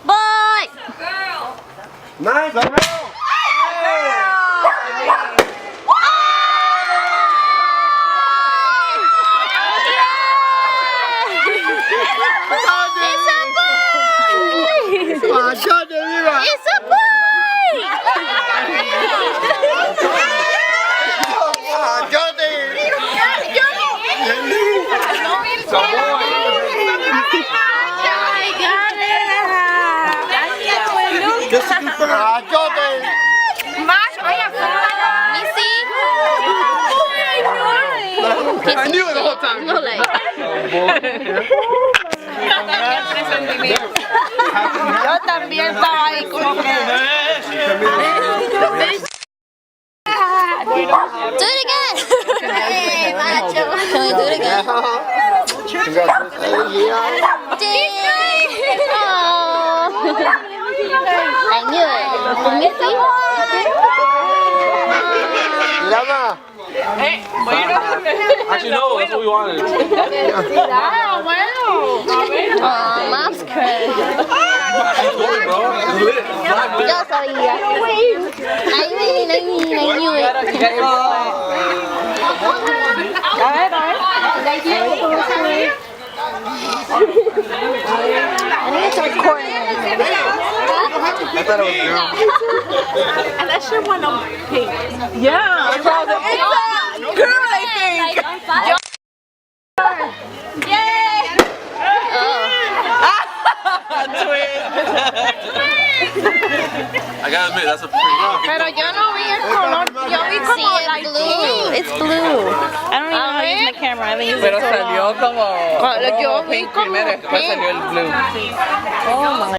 Boy. Nice, girl. It's a boy. It's a boy. I knew it the whole time. No, like. Yo también estaba ahí como que... Do it again. Hey, macho. Can we do it again? I knew it. Let me see. Llama. Actually, no, that's what we wanted. Mom's crush. Bro, it's lit. Yo sabía. I knew it. I need to record it. I thought it was girl. And that shit went on pink. Yeah. It's a girl, I think. Yay! I gotta admit, that's a pretty good. Pero yo no vi el color. Yo vi como See, like it's blue. It's blue. I don't even know how to use my camera. I haven't used it Pero so long. salió como Yo vi pink como primero, después pink. salió el blue. Oh my